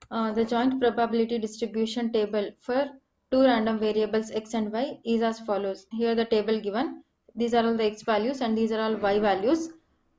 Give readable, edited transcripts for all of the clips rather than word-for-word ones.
The joint probability distribution table for two random variables x and y is as follows. Here the table given. These are all the x values and these are all y values,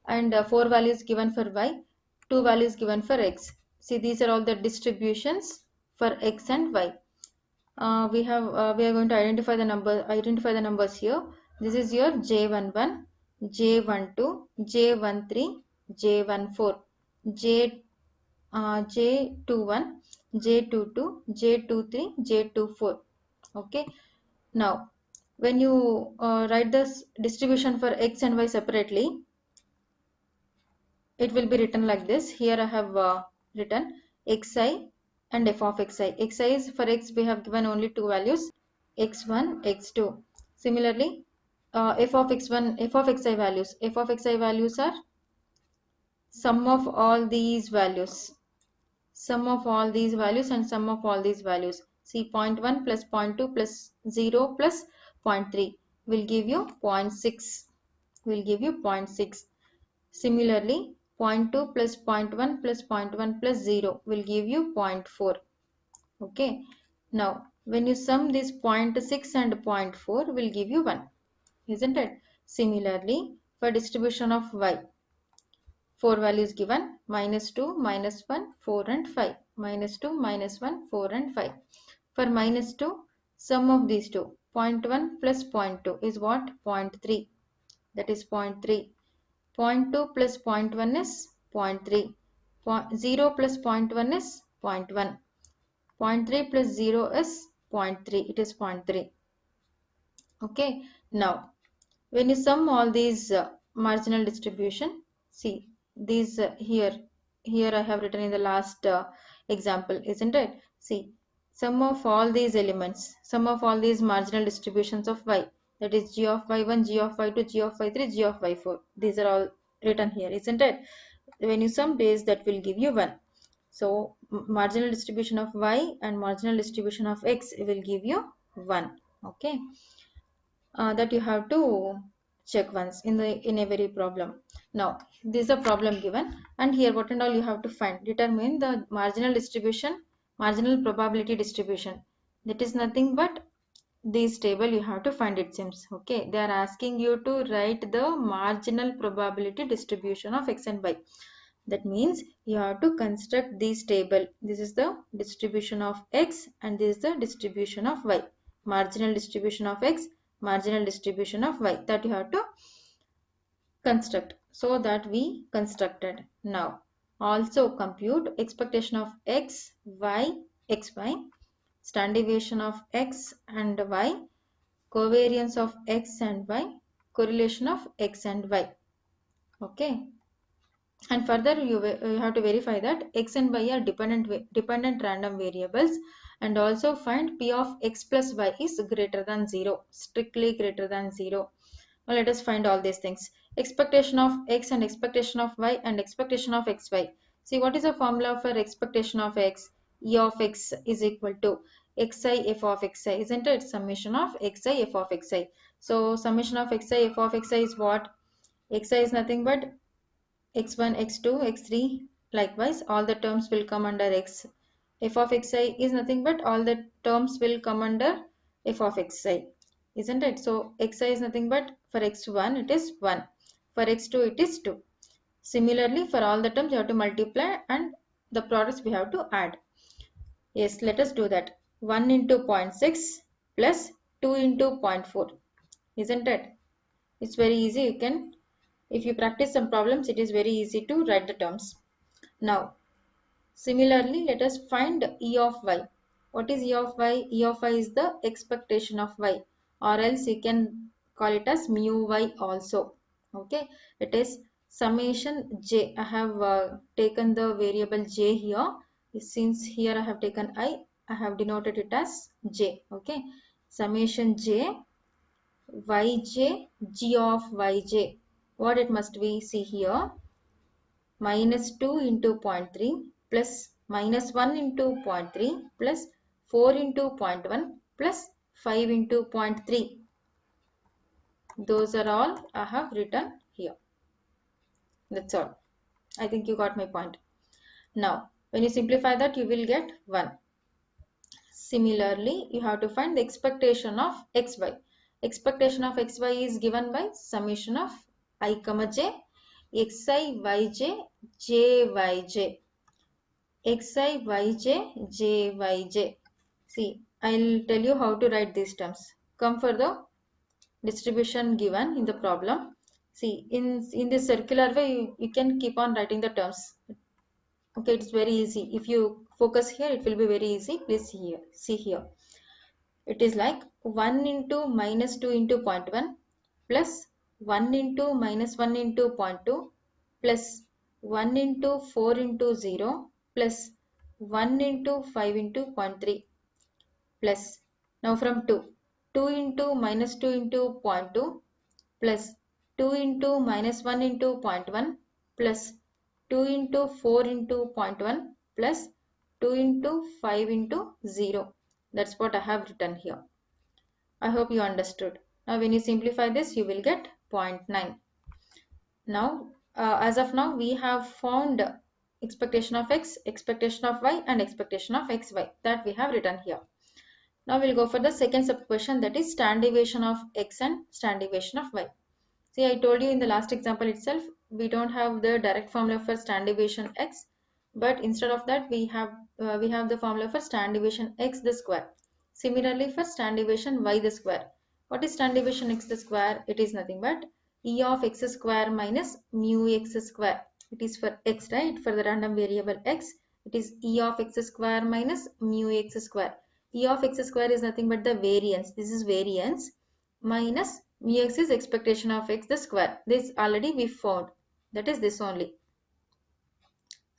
and 4 values given for y, 2 values given for x. See, these are all the distributions for x and y. We are going to identify the numbers here. This is your J11, J12, J13, J14, J J21, J22, J23, J24. Okay. Now, when you write this distribution for x and y separately, it will be written like this. Here I have written xi and f of xi. Xi is for x, we have given only two values, x1, x2. Similarly, f of x1, f of xi values. F of xi values are sum of all these values. Sum of all these values and sum of all these values. See, 0.1 plus 0.2 plus 0 plus 0.3 will give you 0.6. Will give you 0.6. Similarly, 0.2 plus 0.1 plus 0.1 plus 0 will give you 0.4. Okay. Now, when you sum this 0.6 and 0.4 will give you 1. Isn't it? Similarly, for distribution of y, 4 values given, minus 2, minus 1, 4 and 5. Minus 2, minus 1, 4 and 5. For minus 2, sum of these two, 0.1 plus 0.2 is what? 0.3. That is 0.3. 0.2 plus 0.1 is 0.3. 0 plus 0.1 is 0.1. 0.3 plus 0 is 0.3. It is 0.3. Okay. Now, when you sum all these marginal distribution, see these here I have written in the last example, isn't it? See, sum of all these elements, sum of all these marginal distributions of y, that is g of y1, g of y2, g of y3, g of y4. These are all written here, isn't it? When you sum this, that will give you 1. So marginal distribution of y and marginal distribution of x will give you 1. Okay. That you have to check once in every problem. Now, this is a problem given, and here what and all you have to find. Determine the marginal distribution, marginal probability distribution. That is nothing but this table you have to find, it seems. Okay, they are asking you to write the marginal probability distribution of x and y. That means you have to construct this table. This is the distribution of x and this is the distribution of y. Marginal distribution of x, marginal distribution of y, that you have to construct. So that we constructed. Now also compute expectation of x, y, xy, standard deviation of x and y, covariance of x and y, correlation of x and y. Okay. And further you have to verify that x and y are dependent random variables, and also find p of x plus y is greater than 0, strictly greater than 0. Now let us find all these things. Expectation of x and expectation of y and expectation of xy. See, what is the formula for expectation of x? E of x is equal to xi f of xi, isn't it? Summation of xi f of xi. So summation of xi f of xi is what? Xi is nothing but x1, x2, x3, likewise all the terms will come under x. F of xi is nothing but all the terms will come under f of xi, isn't it? So xi is nothing but for x1 it is 1, for x2 it is 2. Similarly, for all the terms you have to multiply and the products we have to add. Yes, let us do that. 1 into 0.6 plus 2 into 0.4, isn't it? It's very easy. You can, if you practice some problems, it is very easy to write the terms. Now, similarly, let us find E of y. What is E of y? E of y is the expectation of y, or else you can call it as mu y also. Okay, it is summation j. I have taken the variable j here. Since here I have taken I have denoted it as j. Okay, summation j yj g of yj. What it must be? See here, minus 2 into 0.3 plus minus 1 into 0.3 plus 4 into 0.1 plus 5 into 0.3. Those are all I have written here. That's all. I think you got my point. Now, When you simplify that, you will get 1. Similarly, you have to find the expectation of xy. Expectation of xy is given by summation of I comma j xi yj jyj xi yj jyj. See, I'll tell you how to write these terms. Come for the distribution given in the problem. See, in this circular way, you can keep on writing the terms. Okay, it's very easy. If you focus here, it will be very easy. Please see here. It is like 1 into minus 2 into 0.1 plus 1 into minus 1 into 0.2 plus 1 into 4 into 0 plus 1 into 5 into 0.3 plus, now from 2 into minus 2 into 0.2 plus 2 into minus 1 into 0.1 plus 2 into 4 into 0.1 plus 2 into 5 into 0. That's what I have written here. I hope you understood. Now when you simplify this, you will get 0.9. Now as of now, we have found expectation of x, expectation of y and expectation of xy that we have written here. Now we'll go for the second sub question, that is standard deviation of x and standard deviation of y. See, I told you in the last example itself, we don't have the direct formula for standard deviation x, but instead of that we have the formula for standard deviation x the square. Similarly, for standard deviation y the square. What is standard deviation x the square? It is nothing but e of x square minus mu x square. It is for x, right? For the random variable x, it is e of x square minus mu x square. E of x square is nothing but the variance. This is variance minus mu x is expectation of x the square. This already we found. That is this only.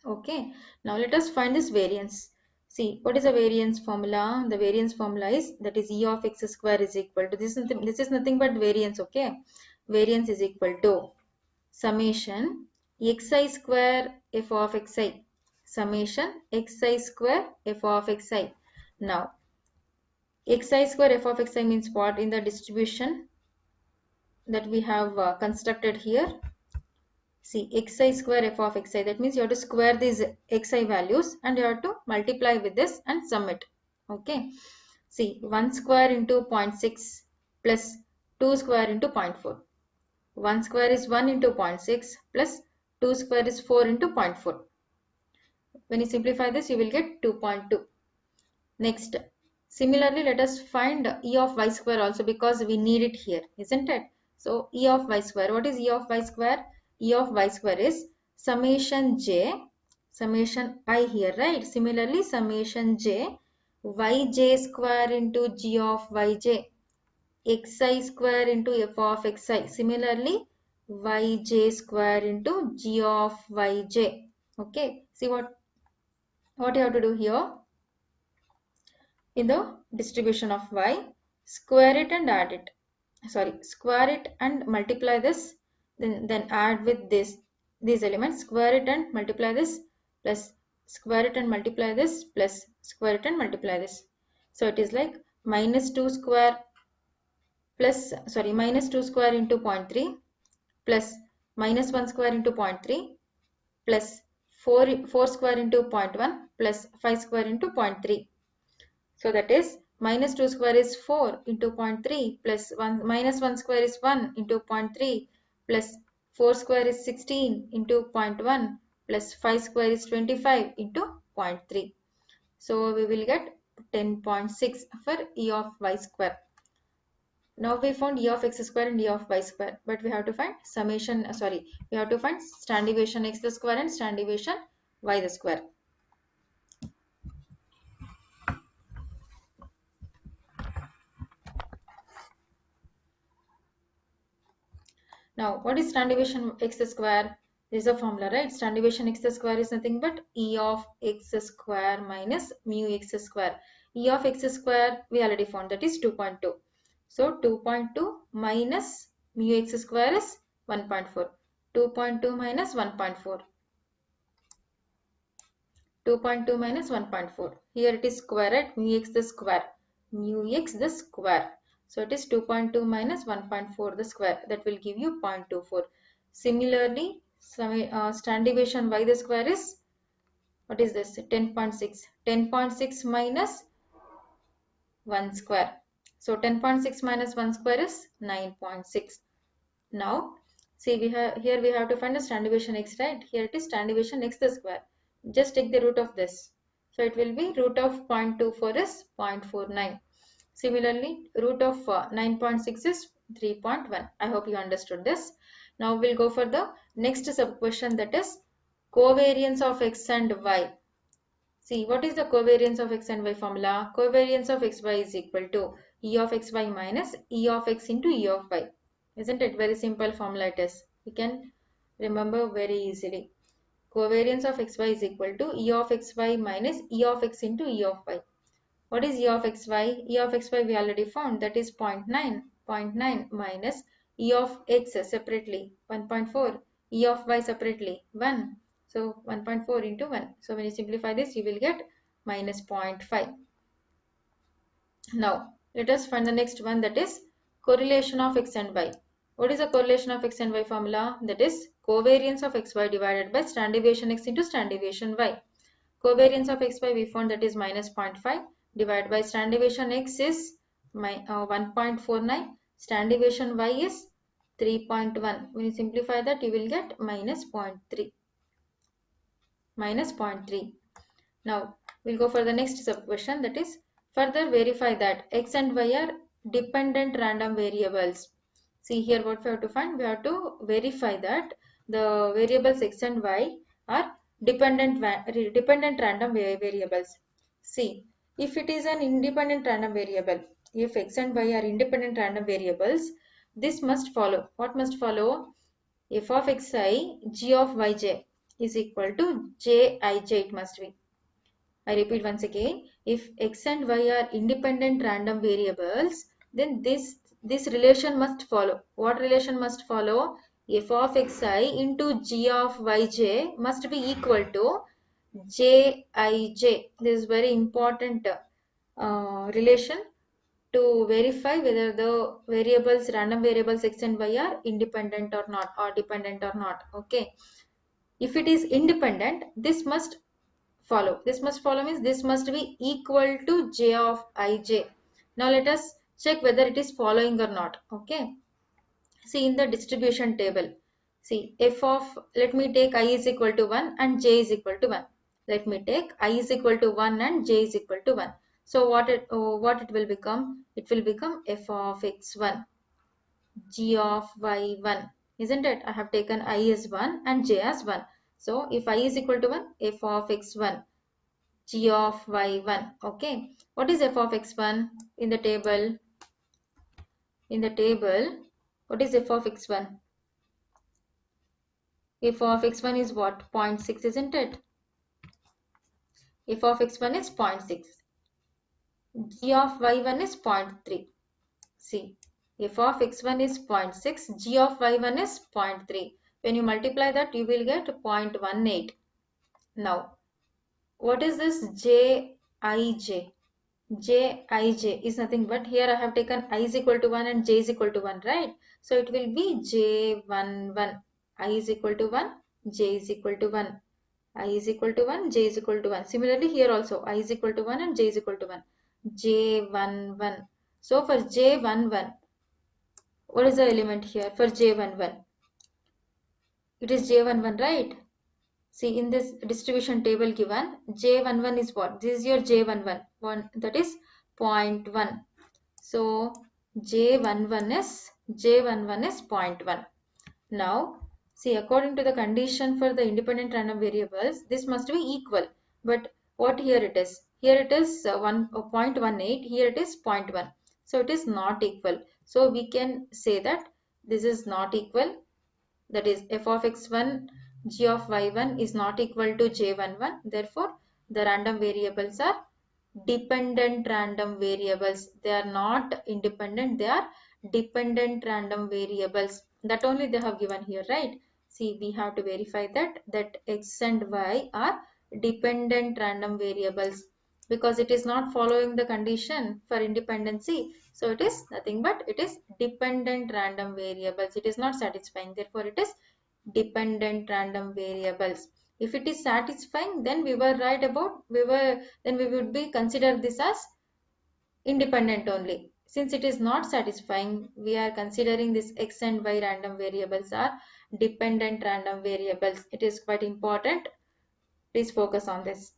Okay. Now let us find this variance. See, what is the variance formula? The variance formula is, that is e of x square is equal to this. This is nothing but variance. Okay. Variance is equal to summation xi square f of xi. Summation xi square f of xi. Now xi square f of xi means what? In the distribution that we have constructed here, see, xi square f of xi, that means you have to square these xi values and you have to multiply with this and sum it. Okay, see, 1 square into 0.6 plus 2 square into 0.4. 1 square is 1 into 0.6 plus 2 square is 4 into 0.4. When you simplify this, you will get 2.2. Next, similarly, let us find e of y square also, because we need it here, isn't it? So e of y square, what is e of y square? E of y square is summation j, summation I here, right? Similarly, summation j yj square into g of yj, xi square into f of xi. Similarly, yj square into g of yj. Okay, see what you have to do here. In the distribution of y, square it and add it. Sorry, square it and multiply this, then add with these elements, square it and multiply this, plus square it and multiply this, plus square it and multiply this. So it is like minus 2 square plus, sorry, minus 2 square into 0.3 plus minus 1 square into 0.3 plus 4 square into 0.1 plus 5 square into 0.3. So that is minus 2 square is 4 into 0.3 plus 1 minus 1 square is 1 into 0.3 plus 4 square is 16 into 0.1 plus 5 square is 25 into 0.3. So we will get 10.6 for e of y square. Now we found e of x square and e of y square, but we have to find summation, we have to find standard deviation x the square and standard deviation y the square. Now, what is standard deviation x square? There is a formula, right? Standard deviation x square is nothing but e of x square minus mu x square. E of x square we already found, that is 2.2. So 2.2 minus mu x square is 1.4. 2.2 minus 1.4. 2.2 minus 1.4. Here it is square at mu x the square. Mu x the square. So it is 2.2 minus 1.4 the square. That will give you 0.24. Similarly, standard deviation y the square is What is this? 10.6. 10.6 minus 1 square. So 10.6 minus 1 square is 9.6. Now, see, here we have to find the standard deviation x, right? Here it is standard deviation x the square. Just take the root of this. So it will be root of 0.24 is 0.49. Similarly, root of 9.6 is 3.1. I hope you understood this. Now we'll go for the next sub question, that is covariance of x and y. See, what is the covariance of x and y formula? Covariance of xy is equal to E of xy minus E of x into E of y. Isn't it very simple formula it is? You can remember very easily. Covariance of xy is equal to E of xy minus E of x into E of y. What is E of xy? E of xy we already found, that is 0.9. 0.9 minus E of x separately 1.4, E of y separately 1. So 1.4 into 1. So when you simplify this, you will get minus 0.5. Now let us find the next one, that is correlation of x and y. What is the correlation of x and y formula? That is covariance of xy divided by standard deviation x into standard deviation y. Covariance of xy we found, that is minus 0.5, divided by standard deviation x is 1.49, standard deviation y is 3.1. When you simplify that, you will get minus 0.3. Minus 0.3. Now we'll go for the next sub question, that is further verify that x and y are dependent random variables. See here what we have to find. We have to verify that the variables x and y are dependent random variables. See, if it is an independent random variable, if x and y are independent random variables, this must follow. What must follow? F of xi g of yj is equal to jij, it must be. I repeat once again, if x and y are independent random variables, then this relation must follow. What relation must follow? F of xi into g of yj must be equal to jij. This is very important relation to verify whether the variables, random variables x and y are independent or not, or dependent or not. Okay. If it is independent, this must follow. This must follow means this must be equal to j of ij. Now let us check whether it is following or not. Okay. See in the distribution table. See f of, let me take I is equal to 1 and j is equal to 1. Let me take I is equal to 1 and j is equal to 1. So what it will become? It will become f of x1 g of y1. Isn't it? I have taken I as 1 and j as 1. So if I is equal to 1, f of x1 g of y1. Okay. What is f of x1 in the table? In the table, what is f of x1? F of x1 is what? 0.6, isn't it? F of x1 is 0.6. G of y1 is 0.3. See, f of x1 is 0.6, g of y1 is 0.3. When you multiply that, you will get 0.18. Now, what is this jij? Jij is nothing but, here I have taken I is equal to 1 and j is equal to 1, right? So it will be j11. I is equal to 1, j is equal to 1. I is equal to 1, j is equal to 1. Similarly here also I is equal to 1 and j is equal to 1. j11. So for j11, what is the element here for j11? It is j11, right? See in this distribution table given, j11 is what? This is your j11, that is 0.1. So j11 is 0.1. Now see, according to the condition for the independent random variables, this must be equal. But what here it is? Here it is 0.18. Here it is 0.1. So it is not equal. So we can say that this is not equal. That is f of x1 g of y1 is not equal to j11. Therefore, the random variables are dependent random variables. They are not independent, they are dependent random variables. That only they have given here, right? See, we have to verify that x and y are dependent random variables, because it is not following the condition for independency. So it is nothing but it is dependent random variables. It is not satisfying. Therefore, it is dependent random variables. If it is satisfying, then we were right about, then we would be consider this as independent only. Since it is not satisfying, we are considering this x and y random variables are dependent random variables. It is quite important. Please focus on this.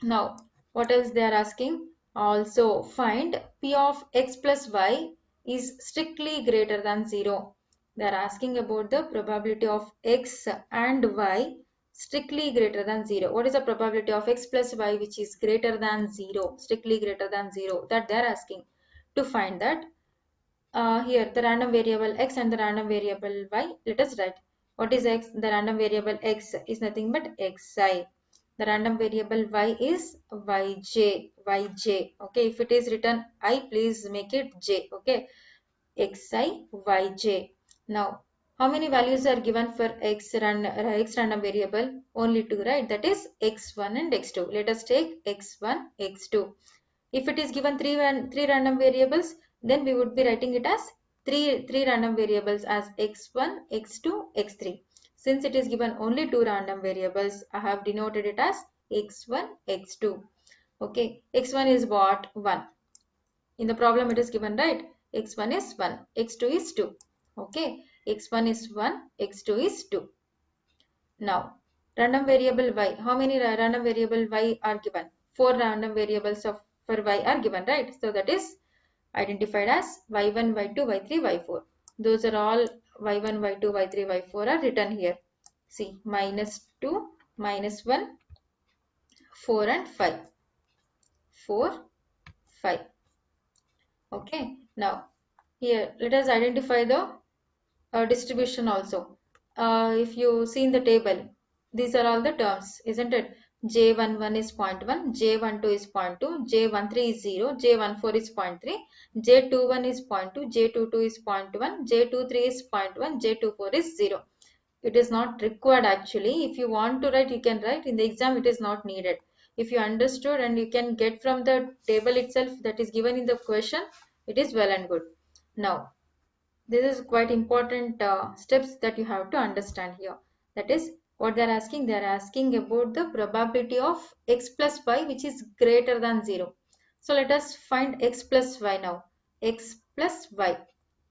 Now, what else they are asking? Also, find p of x plus y is strictly greater than 0. They are asking about the probability of x and y strictly greater than 0. What is the probability of x plus y which is greater than 0, strictly greater than 0? That they are asking. To find that, here the random variable x and the random variable y, let us write. What is x? The random variable x is nothing but xi. The random variable y is yj. Okay, if it is written I, please make it j. Okay, xi yj. Now, how many values are given for x random variable? Only two, right? That is x1 and x2. Let us take x1, x2. If it is given three random variables, then we would be writing it as three random variables as x1, x2, x3. Since it is given only two random variables, I have denoted it as x1, x2. Okay, x1 is what? 1. In the problem it is given, right? x1 is 1, x2 is 2. Okay, x1 is 1, x2 is 2. Now, random variable y. How many random variable y are given? 4 random variables of for y are given, right? So that is identified as y1, y2, y3, y4. Those are all y1, y2, y3, y4 are written here. See, -2, -1, 4 and 5. 4, 5. Okay. Now, here let us identify the distribution also. If you see in the table, these are all the terms, isn't it? J11 is 0.1, J12 is 0.2, J13 is 0, J14 is 0.3, J21 is 0.2, J22 is 0.1, J23 is 0.1, J24 is 0. It is not required actually. If you want to write, you can write. In the exam, it is not needed. If you understood and you can get from the table itself that is given in the question, it is well and good. Now, this is quite important steps that you have to understand here. That is what they're asking. They're asking about the probability of x plus y which is greater than 0. So let us find x plus y now. X plus y.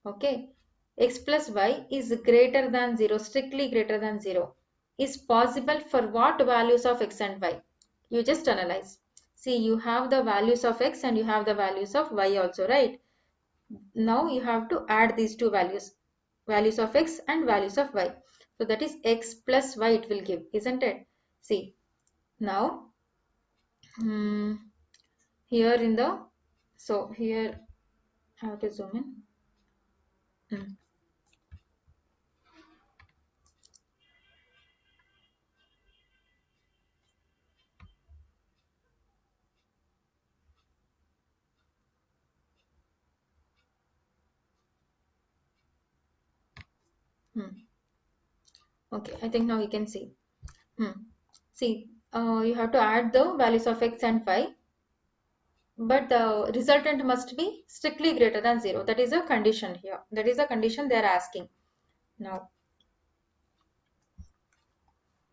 Okay. X plus y is greater than 0, strictly greater than 0. Is possible for what values of x and y? You just analyze. See, you have the values of x and you have the values of y also, right? Now you have to add these two values of x and values of y. So that is x plus y it will give, isn't it? See, now here in the, so here I have to zoom in. Okay, I think now you can see. See, you have to add the values of x and y, but the resultant must be strictly greater than 0. That is a condition here. That is the condition they are asking. Now,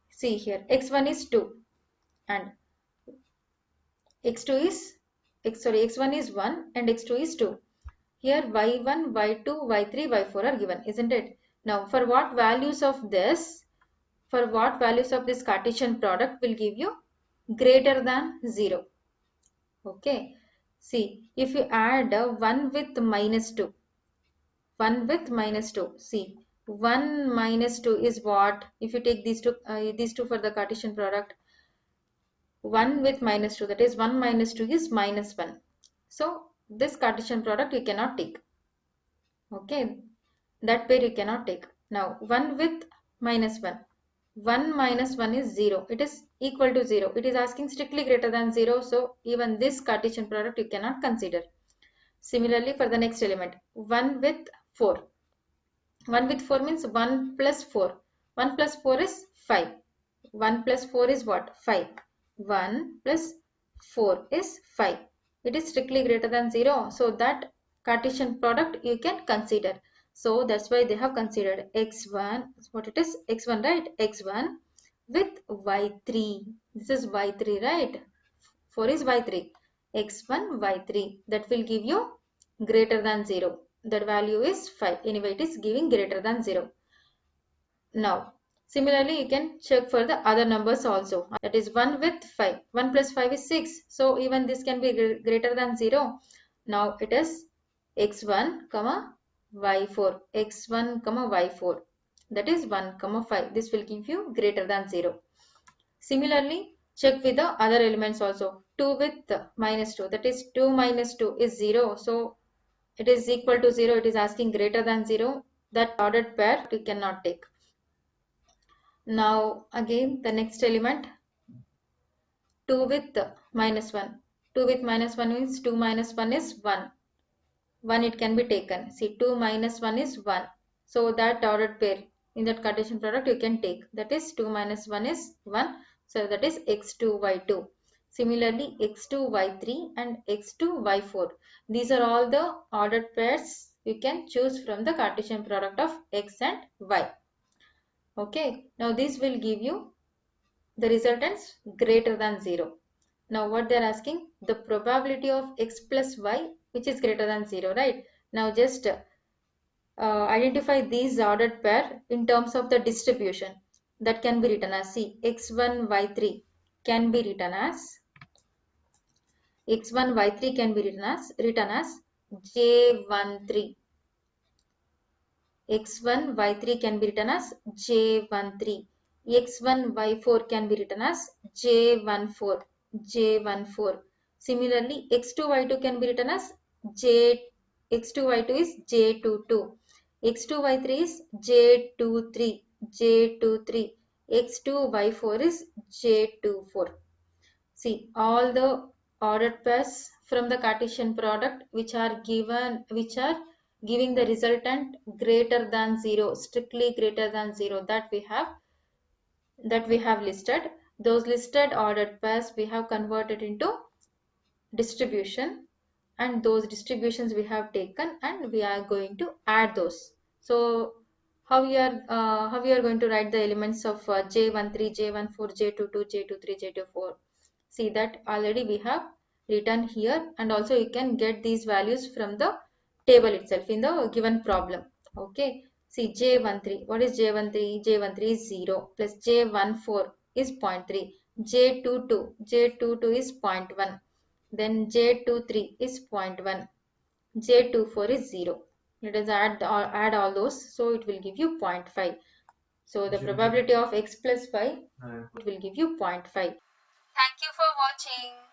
see here, x1 is 2 and x2 is x1 is 1 and x2 is 2. Here y1, y2, y3, y4 are given, isn't it? Now for what values of this, Cartesian product will give you greater than 0. Okay. See, if you add 1 with -2, 1 with -2, see, 1 -2 is what? If you take these two for the Cartesian product, 1 with -2, that is 1 -2 is -1. So this Cartesian product you cannot take. Okay, that pair you cannot take. Now 1 with -1. 1 minus 1 is 0. It is equal to 0. It is asking strictly greater than 0. So even this Cartesian product you cannot consider. Similarly for the next element, 1 with 4. 1 with 4 means 1 plus 4. 1 plus 4 is 5. 1 plus 4 is what? 5. 1 plus 4 is 5. It is strictly greater than 0. So that Cartesian product you can consider. So that's why they have considered x1. What it is? x1, right? x1, with y3. This is y3, right? 4 is y3. x1, y3. That will give you greater than 0. That value is 5. Anyway, it is giving greater than 0. Now, similarly, you can check for the other numbers also. That is 1 with 5. 1 plus 5 is 6. So, even this can be greater than 0. Now, it is x1, comma y4. x1, comma y4. That is 1, comma 5. This will give you greater than 0. Similarly, check with the other elements also. 2 with minus 2. That is 2 minus 2 is 0. So, it is equal to 0. It is asking greater than 0. That ordered pair we cannot take. Now again the next element, 2 with minus 1. 2 with minus 1 means 2 minus 1 is 1. 1 it can be taken. See, 2 minus 1 is 1. So that ordered pair in that Cartesian product you can take. That is 2 minus 1 is 1. So that is x2, y2. Similarly, x2, y3 and x2, y4. These are all the ordered pairs you can choose from the Cartesian product of x and y. Okay, now this will give you the resultants greater than 0. Now what they are asking, the probability of x plus y which is greater than 0, right? Now just identify these ordered pair in terms of the distribution. That can be written as, see, x1 y3 can be written as x1 y3 can be written as j13. x1 y3 can be written as j13. x1 y4 can be written as j14. Similarly, x2 y2 can be written as x2 y2 is j22. x2 y3 is j23. x2 y4 is j24. See, all the ordered pairs from the Cartesian product which are giving the resultant greater than 0, strictly greater than 0, that we have listed. Those listed ordered pairs we have converted into distribution, and those distributions we have taken and we are going to add those. So how you are going to write the elements of j13, j14, j22, j23, j24? See, that already we have written here, and also you can get these values from the table itself in the given problem. Okay, see, j13, what is j13? j13 is 0 plus j14 is 0.3. j22 is 0.1. Then j23 is 0.1. j24 is 0. Let us add all those, so it will give you 0.5. So the probability of x plus y, it will give you 0.5. Thank you for watching.